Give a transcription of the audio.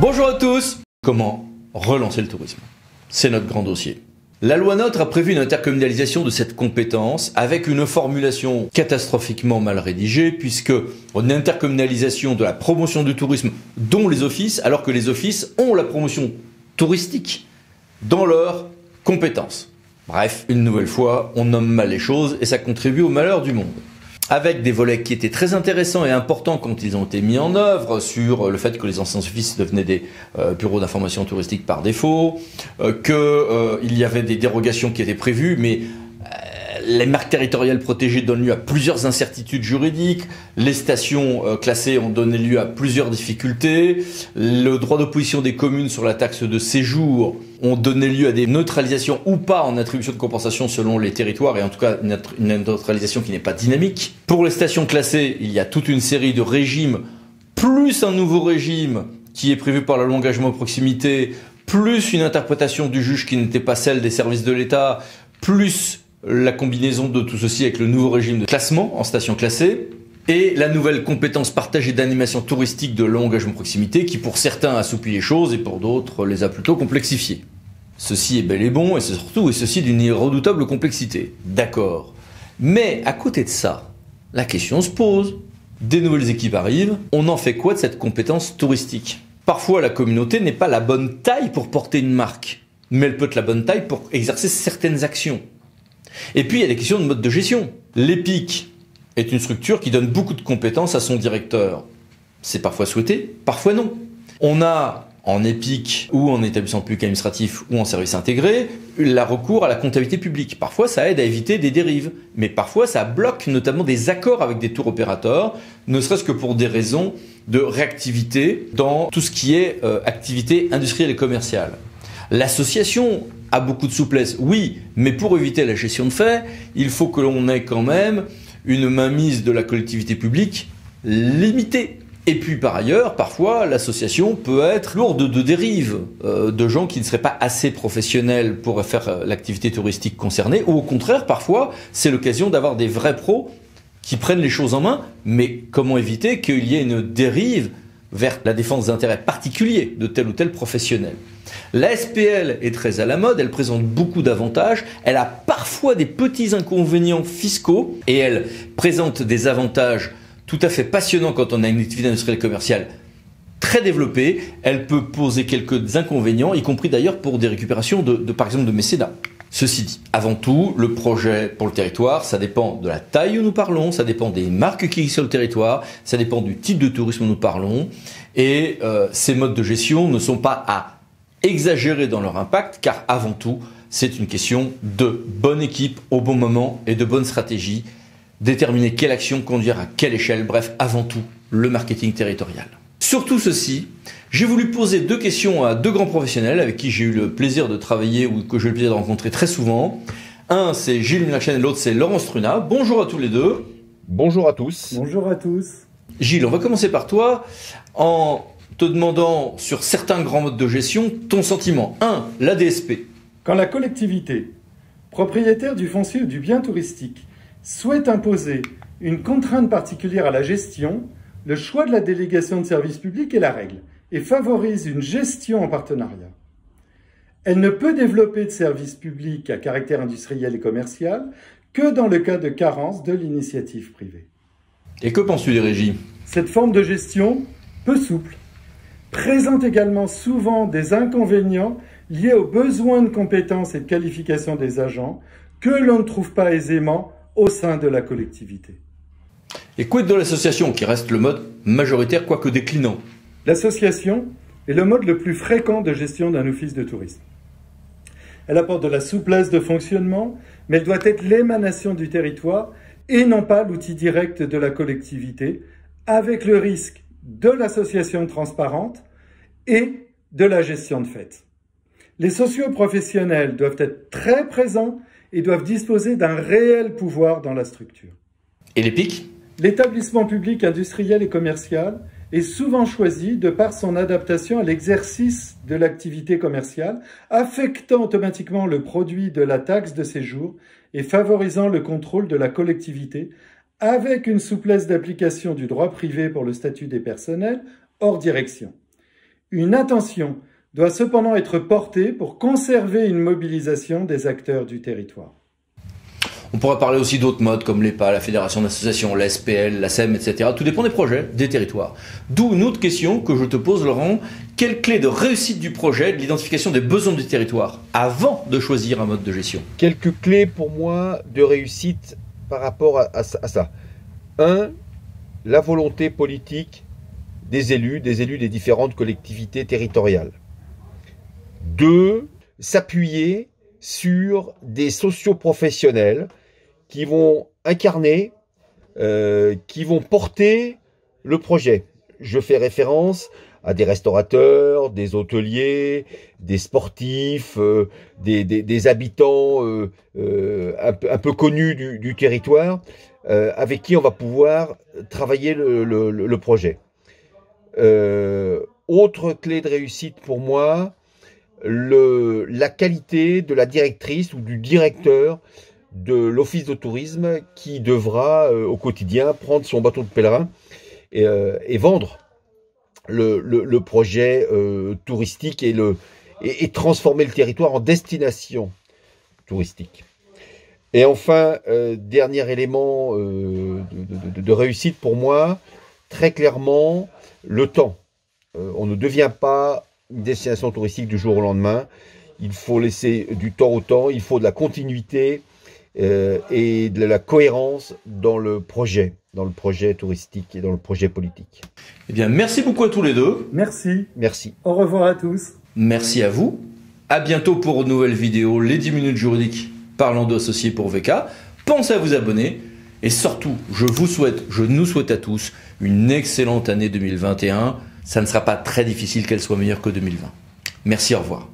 Bonjour à tous. Comment relancer le tourisme? C'est notre grand dossier. La loi NOTRe a prévu une intercommunalisation de cette compétence avec une formulation catastrophiquement mal rédigée puisque une intercommunalisation de la promotion du tourisme dont les offices, alors que les offices ont la promotion touristique dans leurs compétences. Bref, une nouvelle fois, on nomme mal les choses et ça contribue au malheur du monde. Avec des volets qui étaient très intéressants et importants quand ils ont été mis en œuvre, sur le fait que les anciens offices devenaient des bureaux d'information touristique par défaut, qu'il y avait des dérogations qui étaient prévues, mais les marques territoriales protégées donnent lieu à plusieurs incertitudes juridiques, les stations classées ont donné lieu à plusieurs difficultés, le droit d'opposition des communes sur la taxe de séjour ont donné lieu à des neutralisations ou pas en attribution de compensation selon les territoires et en tout cas une neutralisation qui n'est pas dynamique. Pour les stations classées, il y a toute une série de régimes, plus un nouveau régime qui est prévu par la loi engagement proximité, plus une interprétation du juge qui n'était pas celle des services de l'État, plus la combinaison de tout ceci avec le nouveau régime de classement en station classée et la nouvelle compétence partagée d'animation touristique de l'engagement proximité qui pour certains assouplit les choses et pour d'autres les a plutôt complexifiées. Ceci est bel et bon et c'est surtout ceci d'une redoutable complexité. D'accord. Mais à côté de ça, la question se pose. Des nouvelles équipes arrivent, on en fait quoi de cette compétence touristique? Parfois la communauté n'est pas la bonne taille pour porter une marque, mais elle peut être la bonne taille pour exercer certaines actions. Et puis il y a des questions de mode de gestion. L'EPIC est une structure qui donne beaucoup de compétences à son directeur. C'est parfois souhaité, parfois non. On a en EPIC ou en établissement public administratif ou en service intégré la recours à la comptabilité publique. Parfois ça aide à éviter des dérives, mais parfois ça bloque notamment des accords avec des tours opérateurs, ne serait-ce que pour des raisons de réactivité dans tout ce qui est activité industrielle et commerciale. L'association a beaucoup de souplesse, oui, mais pour éviter la gestion de fait, il faut que l'on ait quand même une mainmise de la collectivité publique limitée. Et puis par ailleurs, parfois, l'association peut être lourde de dérives, de gens qui ne seraient pas assez professionnels pour faire l'activité touristique concernée, ou au contraire, parfois, c'est l'occasion d'avoir des vrais pros qui prennent les choses en main, mais comment éviter qu'il y ait une dérive vers la défense d'intérêts particuliers de tel ou tel professionnel. La SPL est très à la mode, elle présente beaucoup d'avantages, elle a parfois des petits inconvénients fiscaux et elle présente des avantages tout à fait passionnants quand on a une activité industrielle et commerciale très développée. Elle peut poser quelques inconvénients, y compris d'ailleurs pour des récupérations par exemple de mécénat. Ceci dit, avant tout, le projet pour le territoire, ça dépend de la taille où nous parlons, ça dépend des marques qui existent sur le territoire, ça dépend du type de tourisme où nous parlons, et ces modes de gestion ne sont pas à exagérer dans leur impact, car avant tout, c'est une question de bonne équipe au bon moment et de bonne stratégie, déterminer quelle action conduire à quelle échelle, bref, avant tout, le marketing territorial. Surtout ceci, j'ai voulu poser deux questions à deux grands professionnels avec qui j'ai eu le plaisir de travailler ou que j'ai eu le plaisir de rencontrer très souvent. Un, c'est Gilles Mulachan et l'autre, c'est Laurent Struna. Bonjour à tous les deux. Bonjour à tous. Bonjour à tous. Gilles, on va commencer par toi en te demandant sur certains grands modes de gestion ton sentiment. 1. La DSP. Quand la collectivité, propriétaire du foncier ou du bien touristique, souhaite imposer une contrainte particulière à la gestion, le choix de la délégation de service public est la règle et favorise une gestion en partenariat. Elle ne peut développer de services publics à caractère industriel et commercial que dans le cas de carence de l'initiative privée. Et que penses-tu des régies? Cette forme de gestion, peu souple, présente également souvent des inconvénients liés aux besoins de compétences et de qualification des agents que l'on ne trouve pas aisément au sein de la collectivité. Et quid de l'association, qui reste le mode majoritaire, quoique déclinant? L'association est le mode le plus fréquent de gestion d'un office de tourisme. Elle apporte de la souplesse de fonctionnement, mais elle doit être l'émanation du territoire et non pas l'outil direct de la collectivité, avec le risque de l'association transparente et de la gestion de fait. Les socio-professionnels doivent être très présents et doivent disposer d'un réel pouvoir dans la structure. Et l'EPIC? L'établissement public industriel et commercial est souvent choisi de par son adaptation à l'exercice de l'activité commerciale, affectant automatiquement le produit de la taxe de séjour et favorisant le contrôle de la collectivité, avec une souplesse d'application du droit privé pour le statut des personnels hors direction. Une attention doit cependant être portée pour conserver une mobilisation des acteurs du territoire. On pourra parler aussi d'autres modes comme l'EPA, la Fédération d'associations, la SPL, la SEM, etc. Tout dépend des projets, des territoires. D'où une autre question que je te pose, Laurent. Quelle clé de réussite du projet, de l'identification des besoins du territoire, avant de choisir un mode de gestion? Quelques clés pour moi de réussite par rapport à ça. 1. La volonté politique des élus des différentes collectivités territoriales. 2. S'appuyer sur des socioprofessionnels qui vont incarner, qui vont porter le projet. Je fais référence à des restaurateurs, des hôteliers, des sportifs, des habitants un peu connus du territoire, avec qui on va pouvoir travailler le projet. Autre clé de réussite pour moi, la qualité de la directrice ou du directeur de l'office de tourisme qui devra au quotidien prendre son bateau de pèlerin et vendre le projet touristique et transformer le territoire en destination touristique. Et enfin, dernier élément de réussite pour moi, très clairement, le temps. On ne devient pas une destination touristique du jour au lendemain. Il faut laisser du temps au temps, il faut de la continuité et de la cohérence dans le projet touristique et dans le projet politique. Eh bien, merci beaucoup à tous les deux. Merci. Merci. Au revoir à tous. Merci à vous. À bientôt pour une nouvelle vidéo, les 10 minutes juridiques parlant d'associés pour VK. Pensez à vous abonner et surtout, je nous souhaite à tous une excellente année 2021. Ça ne sera pas très difficile qu'elle soit meilleure que 2020. Merci, au revoir.